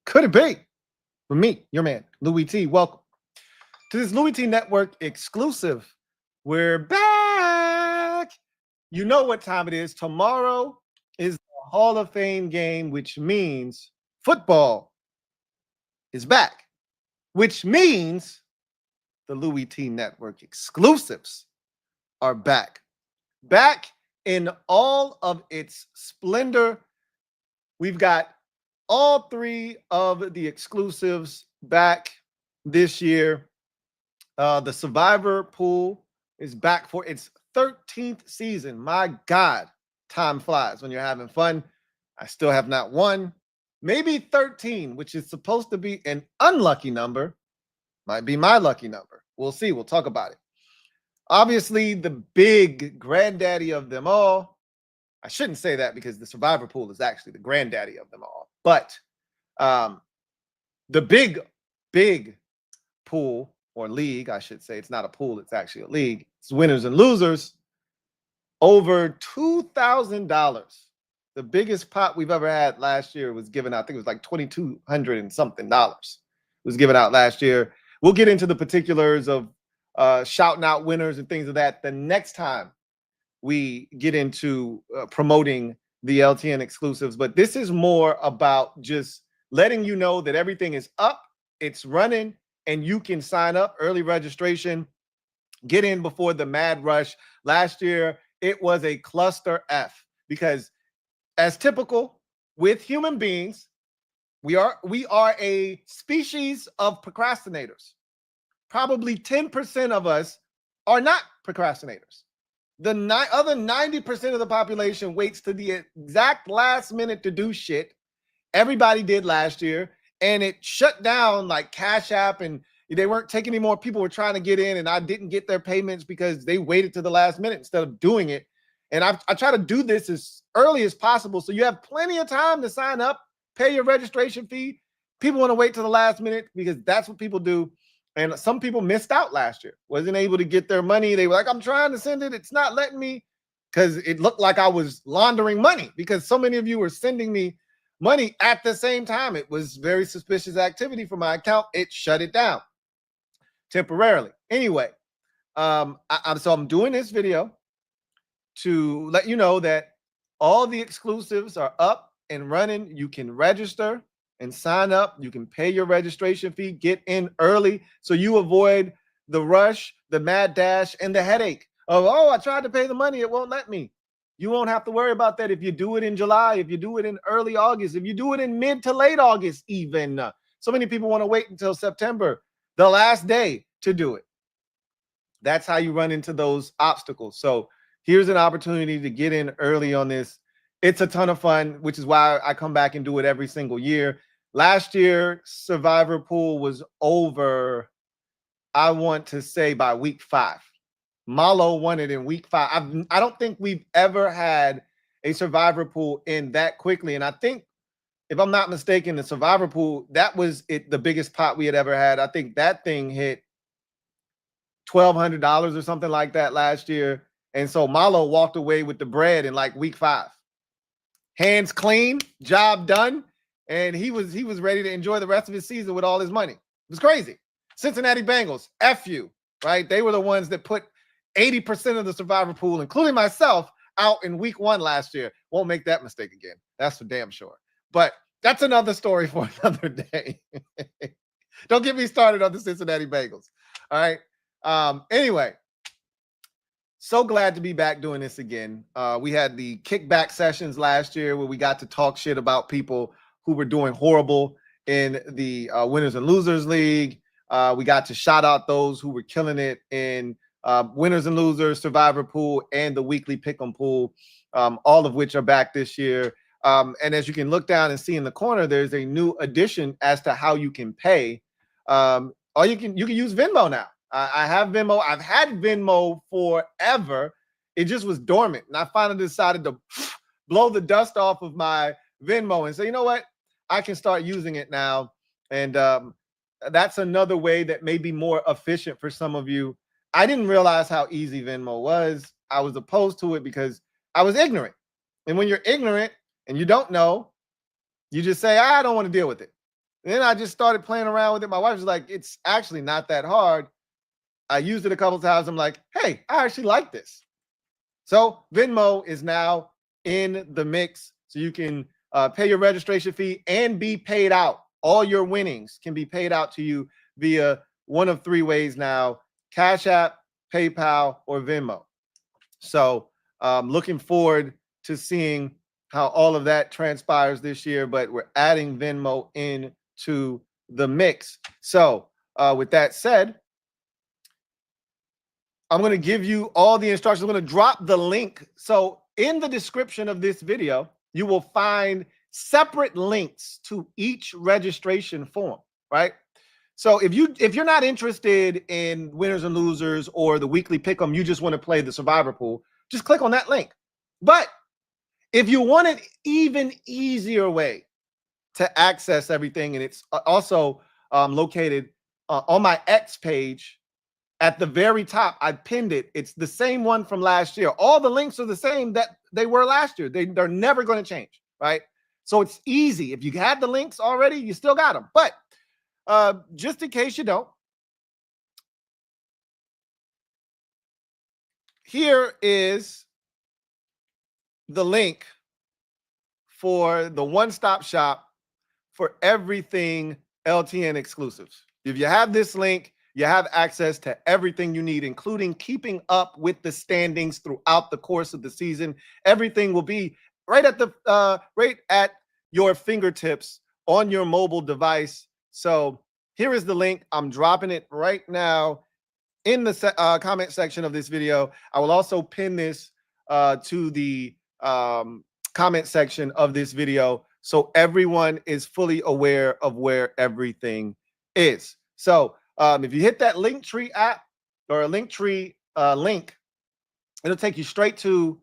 Could it be? With me, your man, Louie T. Welcome to this Louie T Network exclusive. We're back. You know what time it is. Tomorrow is the Hall of Fame game, which means football is back, which means the Louie T Network exclusives are back. Back in all of its splendor. We've got all three of the exclusives back this year. The Survivor Pool is back for its 13th season. My God, time flies when you're having fun. I still have not won. Maybe 13, which is supposed to be an unlucky number, might be my lucky number. We'll see. We'll talk about it. Obviously, the big granddaddy of them all. I shouldn't say that because the Survivor Pool is actually the granddaddy of them all. But the big pool or league, I should say, it's not a pool, it's actually a league. It's winners and losers. Over $2,000. The biggest pot we've ever had last year was given out. I think it was like $2,200 and something dollars was given out last year. We'll get into the particulars of shouting out winners and things of that the next time we get into promoting the LTN exclusives. But this is more about just letting you know that everything is up, it's running, and you can sign up. Early registration, get in before the mad rush. Last year, it was a cluster F because, as typical with human beings, we are a species of procrastinators. Probably 10% of us are not procrastinators. The other 90% of the population waits to the exact last minute to do shit. Everybody did last year, and it shut down like CashApp, and they weren't taking any more. People were trying to get in, and I didn't get their payments because they waited to the last minute instead of doing it. And I try to do this as early as possible, so you have plenty of time to sign up, pay your registration fee. People want to wait to the last minute because that's what people do. And some people missed out last year, wasn't able to get their money. They were like, I'm trying to send it. It's not letting me, because it looked like I was laundering money because so many of you were sending me money at the same time. It was very suspicious activity for my account. It shut it down temporarily. Anyway, so I'm doing this video to let you know that all the exclusives are up and running. You can register and sign up. You can pay your registration fee, get in early so you avoid the rush, the mad dash, and the headache of, oh, I tried to pay the money, it won't let me. You won't have to worry about that if you do it in July, if you do it in early August, if you do it in mid to late August even. So many people want to wait until September, the last day, to do it. That's how you run into those obstacles. So here's an opportunity to get in early on this. It's a ton of fun, which is why I come back and do it every single year. Last year, Survivor Pool was over, I want to say, by week 5. Malo won it in week 5. I don't think we've ever had a Survivor Pool in that quickly. And I think, if I'm not mistaken, the Survivor Pool, that was the biggest pot we had ever had. I think that thing hit $1,200 or something like that last year. And so Malo walked away with the bread in like week 5. Hands clean, job done. And he was ready to enjoy the rest of his season with all his money. It was crazy. Cincinnati Bengals, F you, right? They were the ones that put 80% of the Survivor Pool, including myself, out in week 1 last year. Won't make that mistake again. That's for damn sure. But that's another story for another day. Don't get me started on the Cincinnati Bengals. All right. Anyway, so glad to be back doing this again. We had the kickback sessions last year where we got to talk shit about people who were doing horrible in the Winners and Losers League. We got to shout out those who were killing it in Winners and Losers, Survivor Pool, and the weekly Pick'em Pool, all of which are back this year. And as you can look down and see in the corner, there's a new addition as to how you can pay. Or you can use Venmo now. I have Venmo. I've had Venmo forever. It just was dormant. And I finally decided to blow the dust off of my Venmo and say, you know what? I can start using it now. And that's another way that may be more efficient for some of you. I didn't realize how easy Venmo was. I was opposed to it because I was ignorant. And when you're ignorant and you don't know, you just say, I don't want to deal with it. Then I just started playing around with it. My wife was like, it's actually not that hard. I used it a couple times. I'm like, hey, I actually like this. So Venmo is now in the mix. So you can pay your registration fee and be paid out. All your winnings can be paid out to you via one of three ways now: CashApp, PayPal, or Venmo. So looking forward to seeing how all of that transpires this year, but we're adding Venmo into the mix. So with that said, I'm going to give you all the instructions. I'm going to drop the link. So in the description of this video, you will find separate links to each registration form, right? So if you're not interested in winners and losers or the weekly pick'em, you just want to play the survivor pool, just click on that link. But if you want an even easier way to access everything, and it's also located on my X page at the very top, I pinned it. It's the same one from last year. All the links are the same that they were last year. They're never going to change, right? So it's easy. If you had the links already, you still got them. But just in case you don't, here is the link for the one-stop shop for everything LTN exclusives. If you have this link, you have access to everything you need, including keeping up with the standings throughout the course of the season. Everything will be right at your fingertips on your mobile device. So here is the link. I'm dropping it right now in the comment section of this video. I will also pin this to the comment section of this video so everyone is fully aware of where everything is. So if you hit that Linktree app or a Linktree link, it'll take you straight to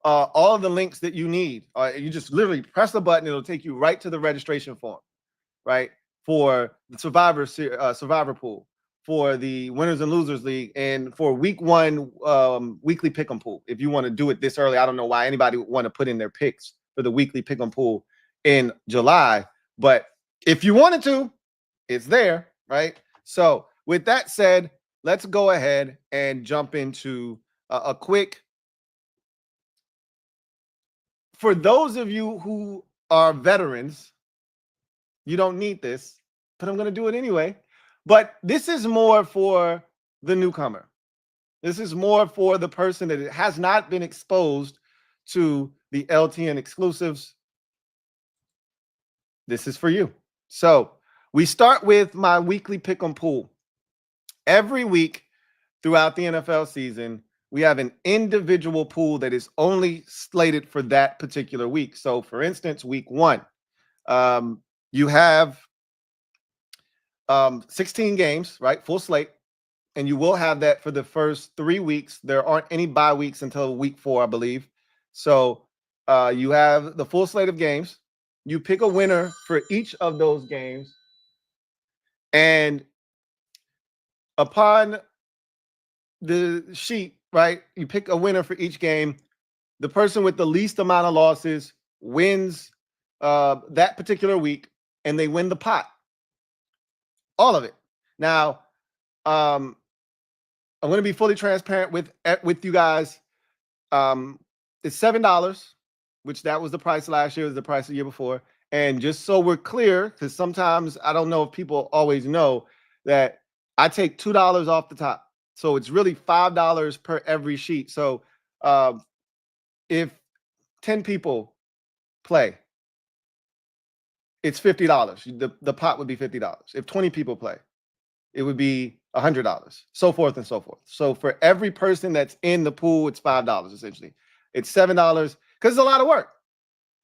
all of the links that you need. You just literally press the button. It'll take you right to the registration form, right? For the Survivor pool, for the Winners and Losers League, and for week one weekly pick'em pool. If you want to do it this early, I don't know why anybody would want to put in their picks for the weekly pick'em pool in July, but if you wanted to, it's there, right? So with that said, let's go ahead and jump into a quick. For those of you who are veterans, you don't need this, but I'm going to do it anyway. But this is more for the newcomer. This is more for the person that has not been exposed to the LTN exclusives. This is for you. So we start with my weekly pick'em pool. Every week throughout the NFL season, we have an individual pool that is only slated for that particular week. So for instance, week one, you have 16 games, right? Full slate. And you will have that for the first 3 weeks. There aren't any bye weeks until week 4, I believe. So you have the full slate of games. You pick a winner for each of those games. And upon the sheet, right, you pick a winner for each game. The person with the least amount of losses wins that particular week, and they win the pot. All of it. Now, I'm going to be fully transparent with you guys. It's $7, which that was the price last year, was the price the year before. And just so we're clear, because sometimes I don't know if people always know that I take $2 off the top. So it's really $5 per every sheet. So if 10 people play, it's $50. The pot would be $50. If 20 people play, it would be $100, so forth and so forth. So for every person that's in the pool, it's $5 essentially. It's $7 because it's a lot of work.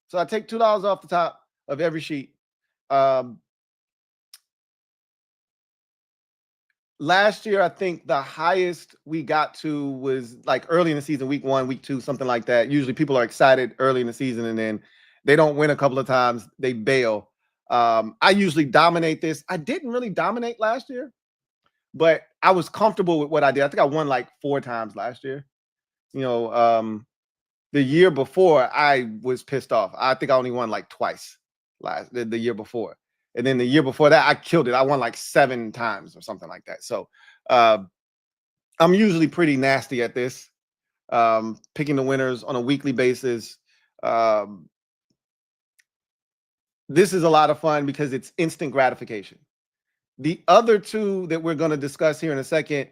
So I take $2 off the top of every sheet. Last year, I think the highest we got to was like early in the season, week 1, week 2, something like that. Usually people are excited early in the season and then they don't win a couple of times, they bail. I usually dominate this. I didn't really dominate last year, but I was comfortable with what I did. I think I won like 4 times last year. You know, the year before I was pissed off. I think I only won like twice the year before. And then the year before that, I killed it. I won like 7 times or something like that. So I'm usually pretty nasty at this, picking the winners on a weekly basis. This is a lot of fun because it's instant gratification. The other two that we're going to discuss here in a second,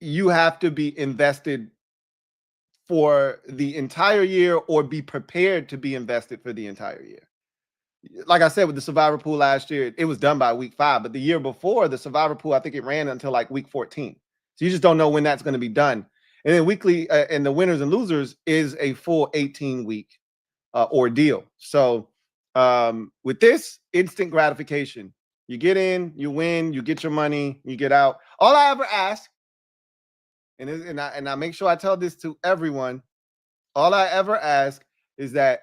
you have to be invested for the entire year or be prepared to be invested for the entire year. Like I said, with the survivor pool last year, it was done by week 5, but the year before the survivor pool, I think it ran until like week 14. So you just don't know when that's going to be done. And then weekly and the winners and losers is a full 18-week ordeal. So with this, instant gratification. You get in, you win, you get your money, you get out. All I ever ask, and I make sure I tell this to everyone, all I ever ask is that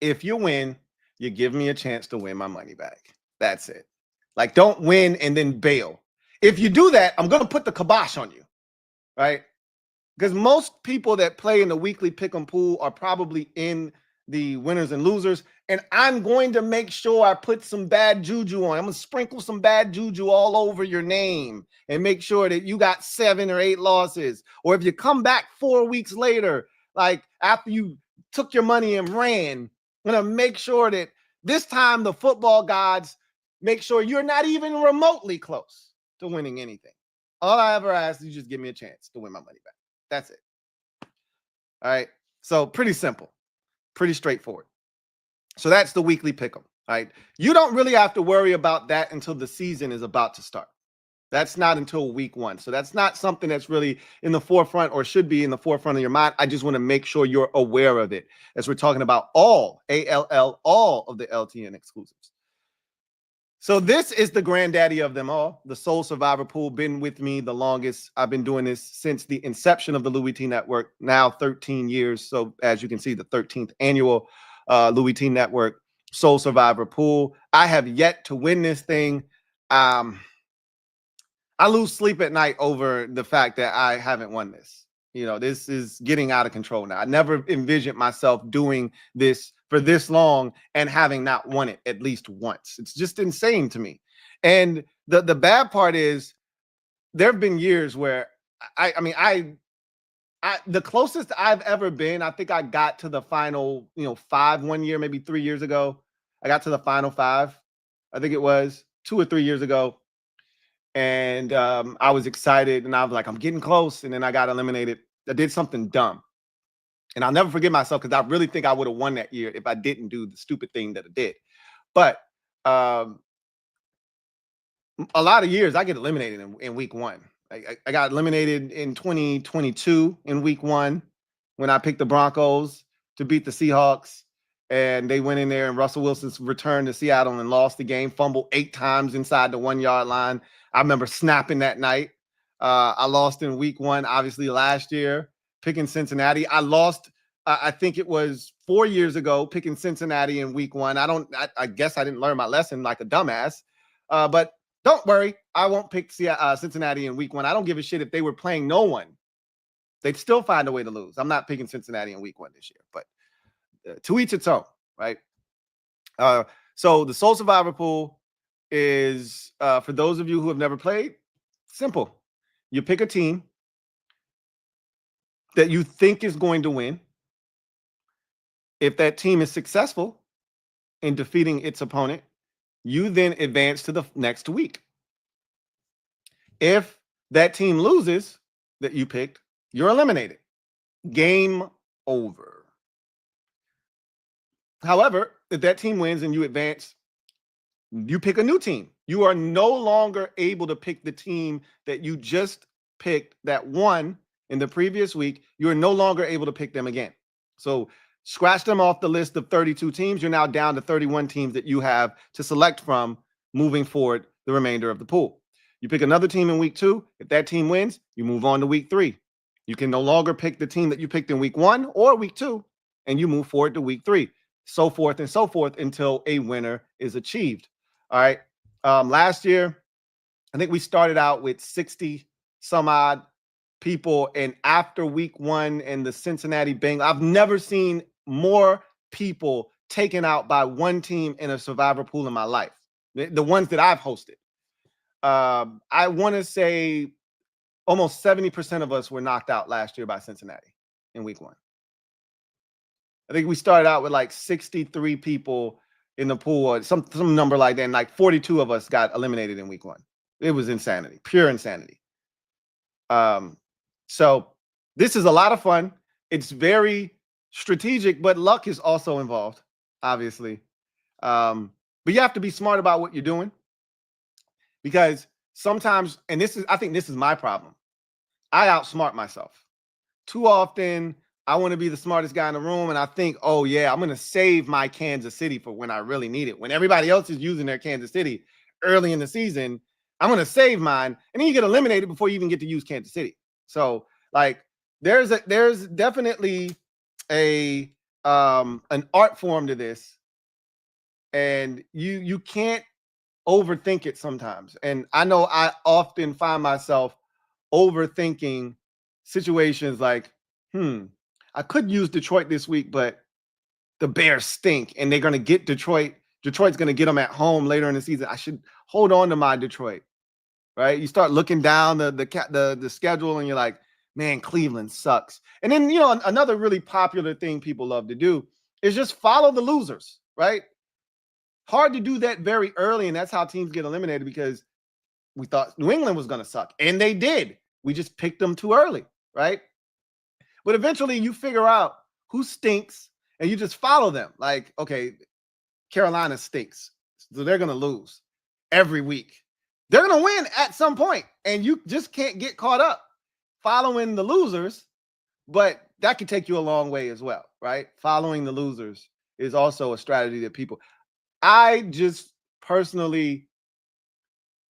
if you win, you give me a chance to win my money back. That's it. Like, don't win and then bail. If you do that, I'm going to put the kibosh on you, right? Because most people that play in the weekly pick'em pool are probably in the winners and losers. And I'm going to make sure I put some bad juju on. I'm going to sprinkle some bad juju all over your name and make sure that you got 7 or 8 losses. Or if you come back 4 weeks later, like after you took your money and ran, I'm going to make sure that this time the football gods make sure you're not even remotely close to winning anything. All I ever ask is you just give me a chance to win my money back. That's it. All right. So pretty simple, pretty straightforward. So that's the weekly pick'em. All right. You don't really have to worry about that until the season is about to start. That's not until week 1. So that's not something that's really in the forefront or should be in the forefront of your mind. I just want to make sure you're aware of it as we're talking about all of the LTN exclusives. So this is the granddaddy of them all, the sole survivor pool. Been with me the longest. I've been doing this since the inception of the LouieTeeNetwork, now 13 years. So as you can see, the 13th annual LouieTeeNetwork sole survivor pool. I have yet to win this thing. I lose sleep at night over the fact that I haven't won this. You know, this is getting out of control now. I never envisioned myself doing this for this long and having not won it at least once. It's just insane to me. And the bad part is there have been years where I the closest I've ever been, I think I got to the final, 5 1 year, maybe 3 years ago. I got to the final 5. I think it was 2 or 3 years ago. And I was excited and I was like, I'm getting close. And then I got eliminated. I did something dumb. And I'll never forgive myself because I really think I would have won that year if I didn't do the stupid thing that I did. But a lot of years I get eliminated in week 1. I got eliminated in 2022 in week 1 when I picked the Broncos to beat the Seahawks. And they went in there and Russell Wilson's returned to Seattle and lost the game, fumbled 8 times inside the 1-yard line. I remember snapping that night. I lost in week 1, obviously last year, picking Cincinnati. I lost, I think it was 4 years ago, picking Cincinnati in week 1. I guess I didn't learn my lesson like a dumbass. But don't worry, I won't pick Cincinnati in week 1. I don't give a shit if they were playing no one. They'd still find a way to lose. I'm not picking Cincinnati in week 1 this year, but to each its own, right? So the Soul Survivor pool is, for those of you who have never played, simple. You pick a team that you think is going to win. If that team is successful in defeating its opponent, you then advance to the next week. If that team loses that you picked, you're eliminated. Game over. However, if that team wins and you advance, you pick a new team. You are no longer able to pick the team that you just picked that won in the previous week. You are no longer able to pick them again. So scratch them off the list of 32 teams. You're now down to 31 teams that you have to select from moving forward the remainder of the pool. You pick another team in week 2. If that team wins, you move on to week 3. You can no longer pick the team that you picked in week 1 or week 2, and you move forward to week 3. So forth and so forth until a winner is achieved. All right. Last year, I think we started out with 60 some odd people. And after week 1 and the Cincinnati Bengals, I've never seen more people taken out by one team in a survivor pool in my life. The ones that I've hosted. I want to say almost 70% of us were knocked out last year by Cincinnati in week 1. I think we started out with like 63 people in the pool, or some number like that, and like 42 of us got eliminated in week 1. It was insanity, pure insanity. So this is a lot of fun. It's very strategic, but luck is also involved, obviously. But you have to be smart about what you're doing, because sometimes, and I think this is my problem, I outsmart myself. Too often, I want to be the smartest guy in the room, and I think, oh yeah, I'm going to save my Kansas City for when I really need it. When everybody else is using their Kansas City early in the season, I'm going to save mine, and then you get eliminated before you even get to use Kansas City. So, like, there's definitely an art form to this, and you can't overthink it sometimes. And I know I often find myself overthinking situations like, I could use Detroit this week, but the Bears stink and they're going to get Detroit. Detroit's going to get them at home later in the season. I should hold on to my Detroit, right? You start looking down the schedule and you're like, man, Cleveland sucks. And then, another really popular thing people love to do is just follow the losers, right? Hard to do that very early, and that's how teams get eliminated, because we thought New England was going to suck, and they did. We just picked them too early, right? But eventually you figure out who stinks and you just follow them. Like, okay, Carolina stinks, so they're going to lose every week. They're going to win at some point, and you just can't get caught up following the losers, but that could take you a long way as well, right? Following the losers is also a strategy that I just personally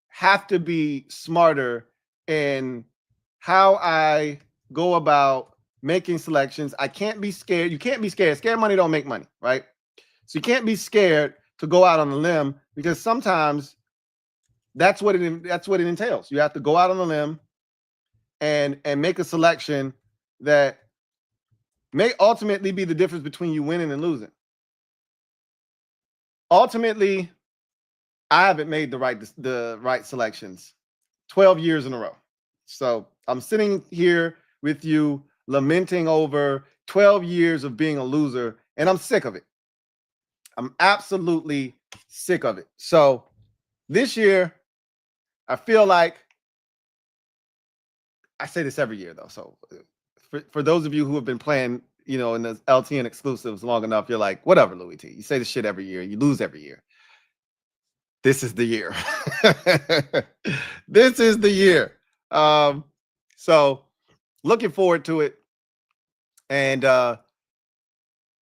have to be smarter in how I go about making selections. I can't be scared. You can't be scared. Scared money don't make money, right? So you can't be scared to go out on a limb, because sometimes that's what it entails. You have to go out on a limb and make a selection that may ultimately be the difference between you winning and losing. Ultimately, I haven't made the right selections 12 years in a row. So I'm sitting here with you lamenting over 12 years of being a loser, and I'm sick of it. I'm absolutely sick of it. So this year, I feel like, I say this every year though. So for those of you who have been playing, in the LTN exclusives long enough, you're like, whatever, Louie T. You say this shit every year. You lose every year. This is the year. This is the year. So looking forward to it. And I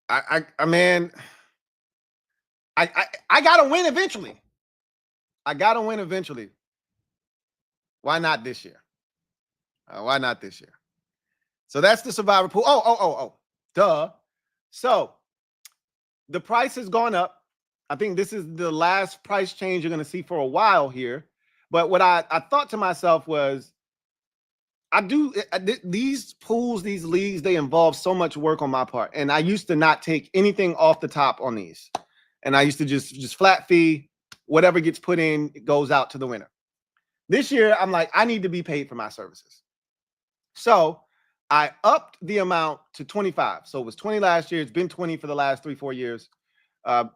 gotta win eventually. I gotta win eventually. Why not this year? Why not this year? So that's the survivor pool. Oh, duh. So the price has gone up. I think this is the last price change you're going to see for a while here. But what I thought to myself was, these pools, these leagues, they involve so much work on my part. And I used to not take anything off the top on these. And I used to just flat fee, whatever gets put in, it goes out to the winner. This year, I'm like, I need to be paid for my services. So I upped the amount to 25. So it was 20 last year. It's been 20 for the last 3-4 years.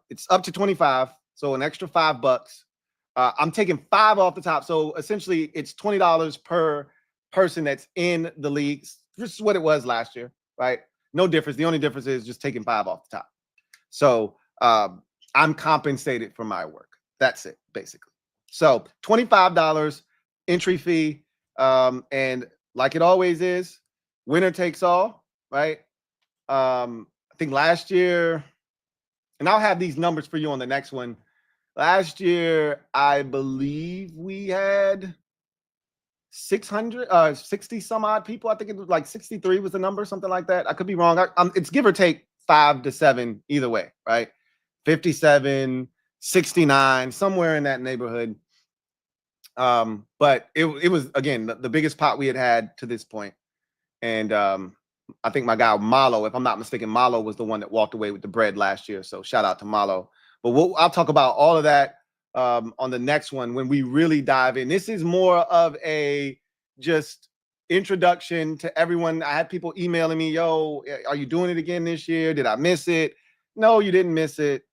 It's up to 25. So an extra $5. I'm taking 5 off the top. So essentially it's $20 per person that's in the league. This is what it was last year, right? No difference. The only difference is just taking 5 off the top. So I'm compensated for my work. That's it, basically. So $25 entry fee. And like it always is, winner takes all, right? I think last year, and I'll have these numbers for you on the next one. Last year, I believe we had 60 some odd people. I think it was like 63 was the number, something like that. I could be wrong. It's give or take 5 to 7 either way, right? 57, 69, somewhere in that neighborhood. But it was, again, the biggest pot we had to this point. And I think my guy Malo, if I'm not mistaken, Malo was the one that walked away with the bread last year. So shout out to Malo. But I'll talk about all of that on the next one when we really dive in. This is more of a just introduction to everyone. I had people emailing me, yo, are you doing it again this year? Did I miss it? No, you didn't miss it.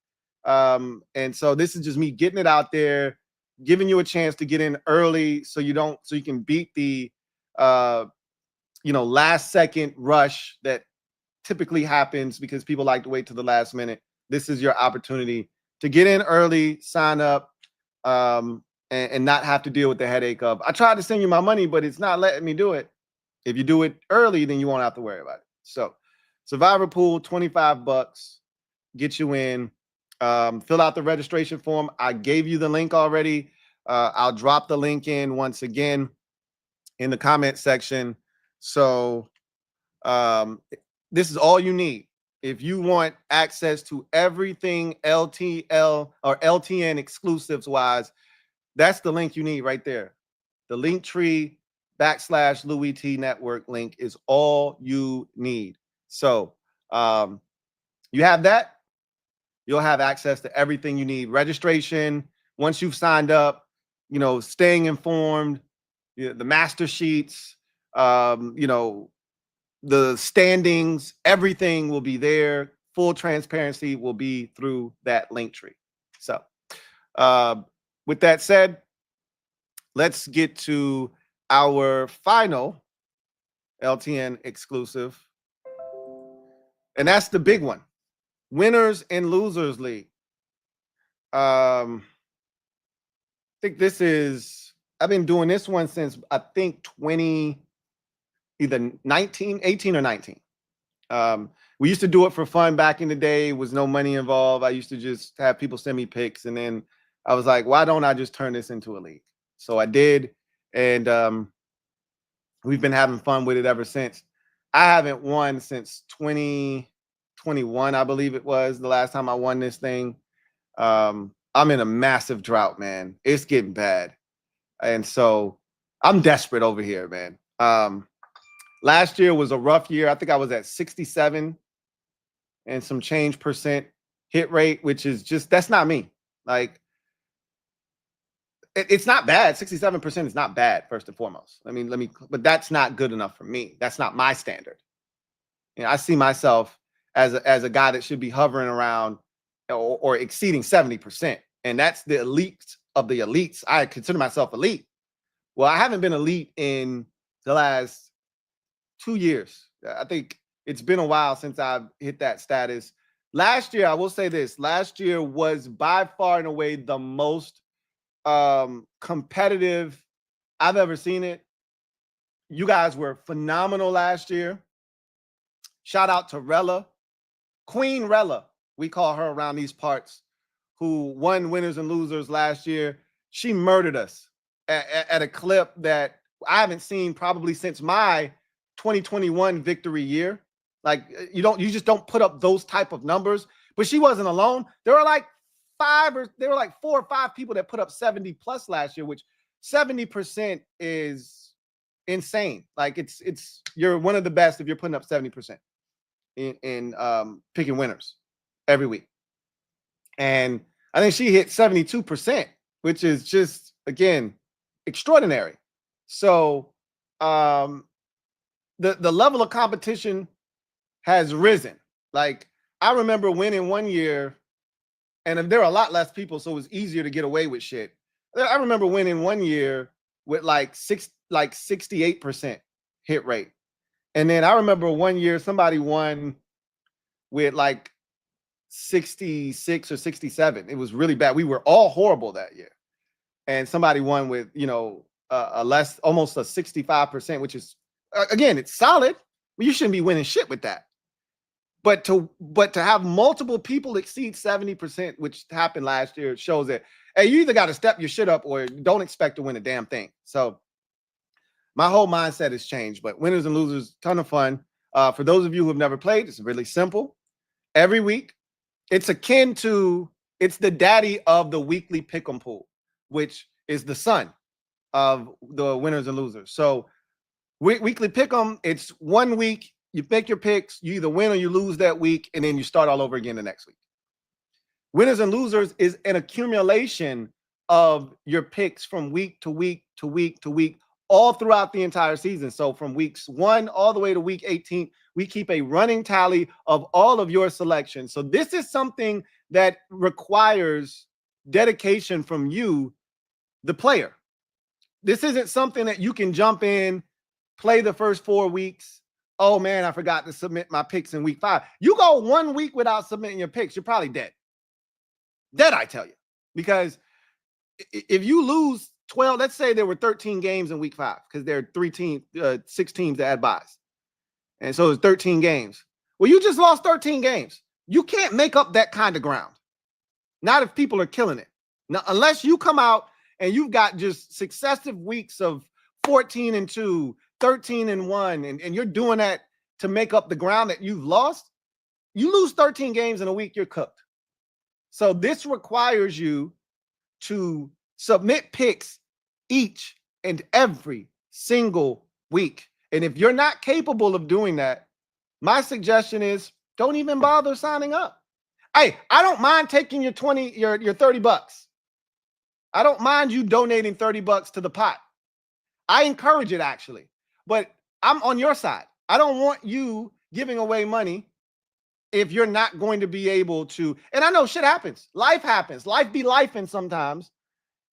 And so this is just me getting it out there, giving you a chance to get in early so you can beat the last second rush that typically happens because people like to wait to the last minute. This is your opportunity to get in early, sign up, and not have to deal with the headache of, I tried to send you my money, but it's not letting me do it. If you do it early, then you won't have to worry about it. So Survivor Pool, $25, get you in. Fill out the registration form. I gave you the link already. I'll drop the link in once again in the comment section. So this is all you need. If you want access to everything LTL or LTN exclusives wise, that's the link you need right there. The linktr.ee /LouieTeeNetwork link is all you need. So you have that, you'll have access to everything you need. Registration, once you've signed up, staying informed, the master sheets, the standings, everything will be there. Full transparency will be through that link tree. So with that said, let's get to our final LTN exclusive. And that's the big one. Winners and Losers League. I think I've been doing this one since I think either 18 or 19. We used to do it for fun back in the day. It was no money involved. I used to just have people send me pics, and then I was like, why don't I just turn this into a league? So I did, and we've been having fun with it ever since. I haven't won since 2021, I believe it was the last time I won this thing. I'm in a massive drought, man. It's getting bad. And so I'm desperate over here, man. Last year was a rough year. I think I was at 67 and some change percent hit rate, which is that's not me. Like, it's not bad. 67% is not bad, first and foremost. But that's not good enough for me. That's not my standard. I see myself as a guy that should be hovering around or exceeding 70%. And that's the elite of the elites. I consider myself elite. Well, I haven't been elite in the last 2 years. I think it's been a while since I've hit that status. Last year, I will say this, last year was by far and away the most competitive I've ever seen it. You guys were phenomenal last year. Shout out to Rella, Queen Rella, we call her around these parts, who won Winners and Losers last year. She murdered us at a clip that I haven't seen probably since my 2021 victory year. Like, you just don't put up those type of numbers. But she wasn't alone. There were like 4 or 5 people that put up 70 plus last year, which 70% is insane. Like, it's you're one of the best if you're putting up 70% in picking winners every week. And I think she hit 72%, which is just, again, extraordinary. So the level of competition has risen. Like, I remember winning one year, and there are a lot less people, so it was easier to get away with shit. I remember winning one year with like 68% hit rate. And then I remember one year somebody won with like 66 or 67. It was really bad. We were all horrible that year. And somebody won with, almost a 65%, which is, again, it's solid, but you shouldn't be winning shit with that. But to have multiple people exceed 70%, which happened last year, shows that, hey, you either got to step your shit up or don't expect to win a damn thing. So my whole mindset has changed. But Winners and Losers, ton of fun. For those of you who have never played, it's really simple. Every week, it's akin to, it's the daddy of the weekly pick'em pool, which is the son of the Winners and Losers. So weekly pick'em, it's 1 week you make your picks, you either win or you lose that week, and then you start all over again the next week. Winners and losers is an accumulation of your picks from week to week to week to week, all throughout the entire season. So from weeks 1 all the way to week 18, we keep a running tally of all of your selections. So this is something that requires dedication from you, the player. This isn't something that you can jump in, play the first 4 weeks. Oh man, I forgot to submit my picks in week 5. You go 1 week without submitting your picks, you're probably dead. Dead, I tell you. Because if you lose 12, let's say there were 13 games in week 5, because there are 6 teams that had buys. And so it's 13 games. Well, you just lost 13 games. You can't make up that kind of ground. Not if people are killing it. Now, unless you come out and you've got just successive weeks of 14-2, 13-1, and you're doing that to make up the ground that you've lost, you lose 13 games in a week, you're cooked. So this requires you to submit picks each and every single week. And if you're not capable of doing that, my suggestion is don't even bother signing up. Hey, I don't mind taking your 30 bucks. I don't mind you donating 30 bucks to the pot. I encourage it, actually. But I'm on your side. I don't want you giving away money if you're not going to be able to. And I know shit happens. Life happens. Life be lifing sometimes.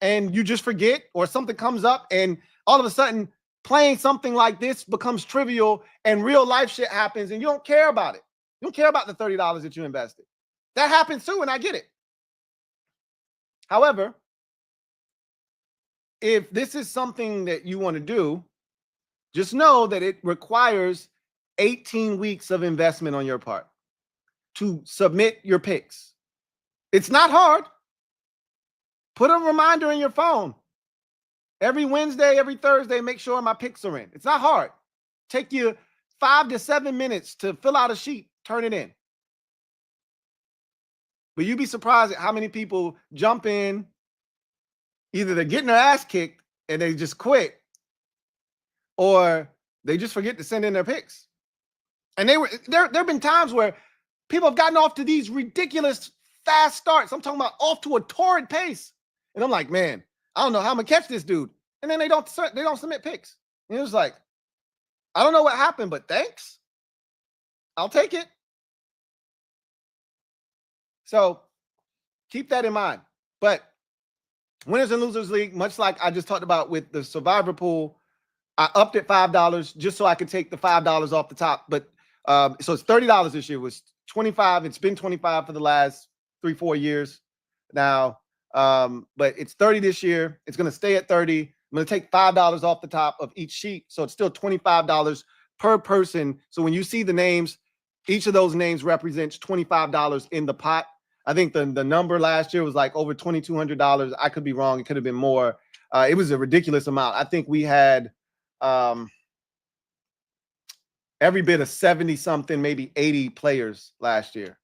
And you just forget, or something comes up, and all of a sudden playing something like this becomes trivial, and real life shit happens, and you don't care about it. You don't care about the $30 that you invested. That happens too, and I get it. However, if this is something that you want to do, just know that it requires 18 weeks of investment on your part to submit your picks. It's not hard. Put a reminder in your phone. Every Wednesday, every Thursday, make sure my picks are in. It's not hard. Take you 5 to 7 minutes to fill out a sheet, turn it in. But you'd be surprised at how many people jump in. Either they're getting their ass kicked and they just quit, or they just forget to send in their picks. And there have been times where people have gotten off to these ridiculous fast starts. I'm talking about off to a torrid pace. And I'm like, man, I don't know how I'm gonna catch this dude. And then they don't submit picks. And it was like, I don't know what happened, but thanks. I'll take it. So keep that in mind. But Winners and Losers League, much like I just talked about with the Survivor pool, I upped it $5 just so I could take the $5 off the top. But so it's $30 this year. It was $25. It's been $25 for the last 3-4 years now. But it's $30 this year. It's going to stay at $30. I'm going to take $5 off the top of each sheet. So it's still $25 per person. So when you see the names, each of those names represents $25 in the pot. I think the number last year was like over $2,200. I could be wrong. It could have been more. It was a ridiculous amount. I think we had every bit of 70 something, maybe 80 players last year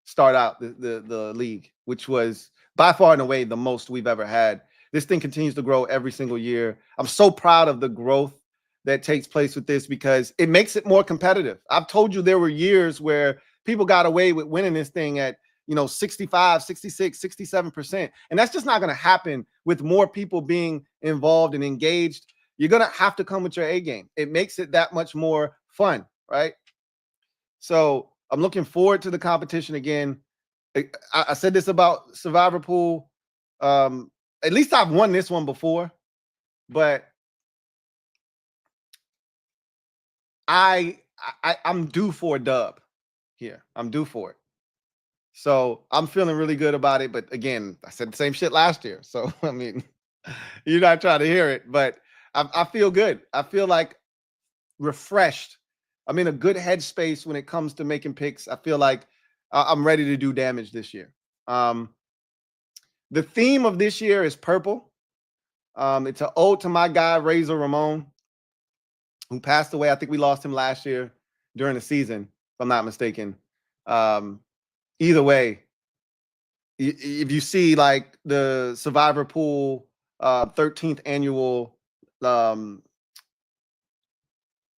start out the league, which was by far and away the most we've ever had. This thing continues to grow every single year. I'm so proud of the growth that takes place with this because it makes it more competitive. I've told you there were years where people got away with winning this thing at 65, 66, 67%. And that's just not going to happen with more people being involved and engaged. You're going to have to come with your A game. It makes it that much more fun, right? So I'm looking forward to the competition again. I said this about Survivor Pool. At least I've won this one before, but I'm due for a dub here. I'm due for it. So I'm feeling really good about it. But again, I said the same shit last year. So, I mean, you're not trying to hear it, but I feel good. I feel like refreshed. I'm in a good headspace when it comes to making picks. I feel like I'm ready to do damage this year. The theme of this year is purple. It's an ode to my guy, Razor Ramon, who passed away. I think we lost him last year during the season, if I'm not mistaken. Either way, if you see like the Survivor Pool 13th annual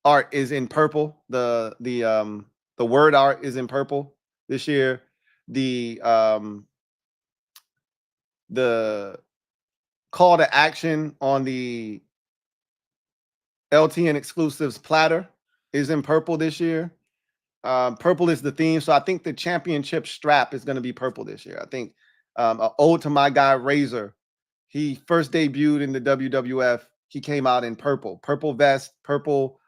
art is in purple. The word art is in purple this year. The call to action on the LTN exclusives platter is in purple this year. Purple is the theme. So I think the championship strap is going to be purple this year. I think an ode to my guy Razor. He first debuted in the WWF. He came out in purple vest, purple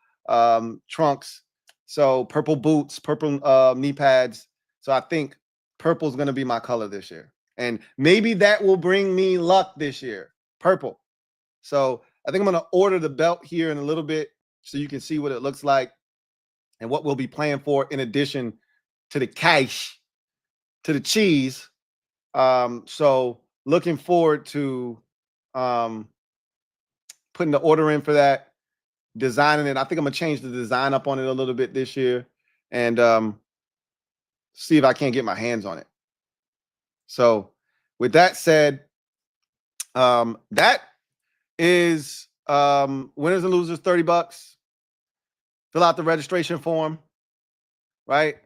trunks. So purple boots, purple knee pads. So I think purple is going to be my color this year. And maybe that will bring me luck this year. Purple. So I think I'm going to order the belt here in a little bit so you can see what it looks like and what we'll be playing for in addition to the cash, to the cheese. So looking forward to putting the order in for that, designing it. I think I'm going to change the design up on it a little bit this year and see if I can't get my hands on it. So with that said, that is winners and losers, $30. Fill out the registration form, right?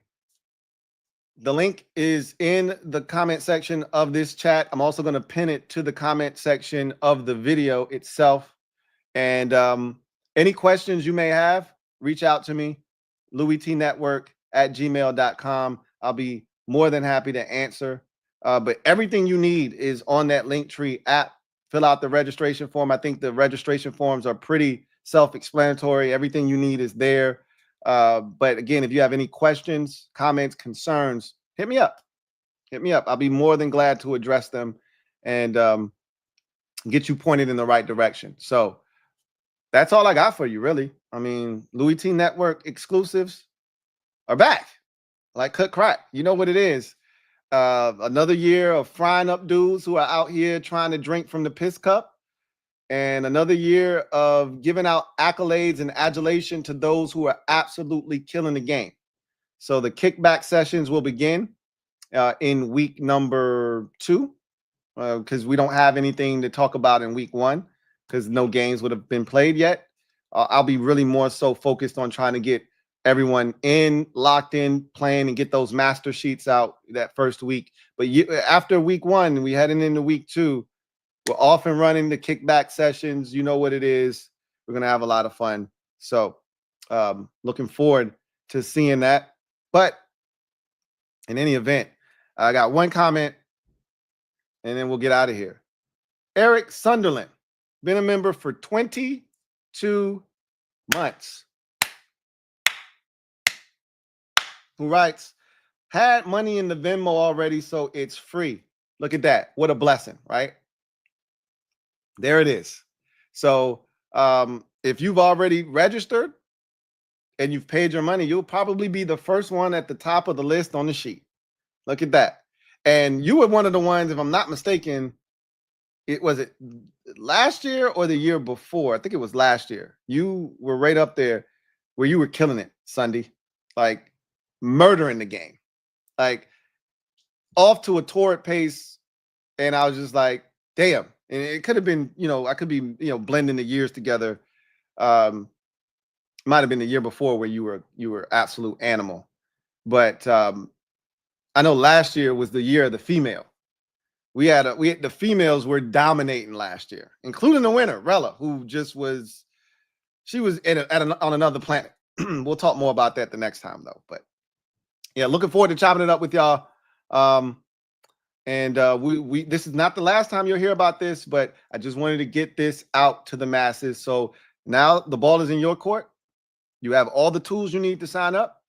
The link is in the comment section of this chat. I'm also going to pin it to the comment section of the video itself. And any questions you may have, reach out to me, LouieTeeNetwork@gmail.com. I'll be more than happy to answer. But everything you need is on that Linktree app. Fill out the registration form. I think the registration forms are pretty self-explanatory. Everything you need is there. But again, if you have any questions, comments, concerns, hit me up. Hit me up. I'll be more than glad to address them and get you pointed in the right direction. So that's all I got for you, really. I mean, LouieTeeNetwork exclusives are back. Like cut crack. You know what it is. Another year of frying up dudes who are out here trying to drink from the piss cup. And another year of giving out accolades and adulation to those who are absolutely killing the game. So the kickback sessions will begin in week number 2 because we don't have anything to talk about in week 1 because no games would have been played yet. I'll be really more so focused on trying to get everyone in, locked in, playing, and get those master sheets out that first week. But after week 1, we heading into week 2. We're off and running the kickback sessions. You know what it is. We're going to have a lot of fun. So looking forward to seeing that. But in any event, I got one comment and then we'll get out of here. Eric Sunderland, been a member for 22 months. Who writes, had money in the Venmo already, so it's free. Look at that. What a blessing, right? There it is. So if you've already registered and you've paid your money, you'll probably be the first one at the top of the list on the sheet. Look at that. And you were one of the ones, if I'm not mistaken, it last year or the year before? I think it was last year. You were right up there where you were killing it, Sunday, like murdering the game, like off to a torrid pace. And I was just like, damn. And it could have been, I could be, blending the years together. Might have been the year before where you were absolute animal. But I know last year was the year of the female. The females were dominating last year, including the winner, Rella, who just was, she was on another planet. We'll talk more about that the next time though. But yeah, looking forward to chopping it up with y'all. And this is not the last time you'll hear about this, but I just wanted to get this out to the masses. So now the ball is in your court. You have all the tools you need to sign up.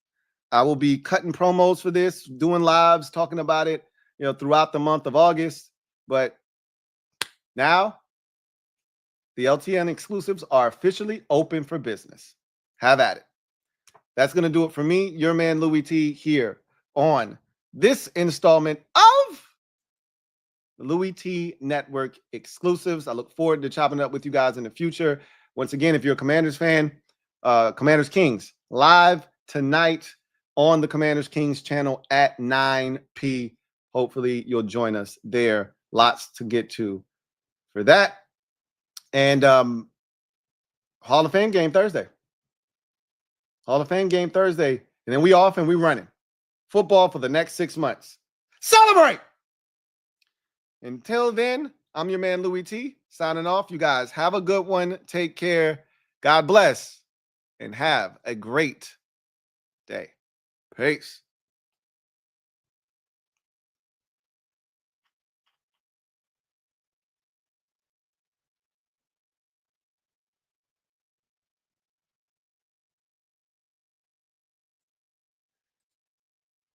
I will be cutting promos for this, doing lives, talking about it, throughout the month of August. But now the LTN exclusives are officially open for business. Have at it. That's going to do it for me, your man Louie T, here on this installment of Louie T Network exclusives. I look forward to chopping it up with you guys in the future. Once again, if you're a Commanders fan, Commanders Kings live tonight on the Commanders Kings channel at 9 p.m. Hopefully you'll join us there. Lots to get to for that. And Hall of Fame game Thursday. Hall of Fame game Thursday. And then we off and we running. Football for the next 6 months. Celebrate! Until then, I'm your man, Louie T, signing off. You guys have a good one. Take care. God bless. And have a great day. Peace.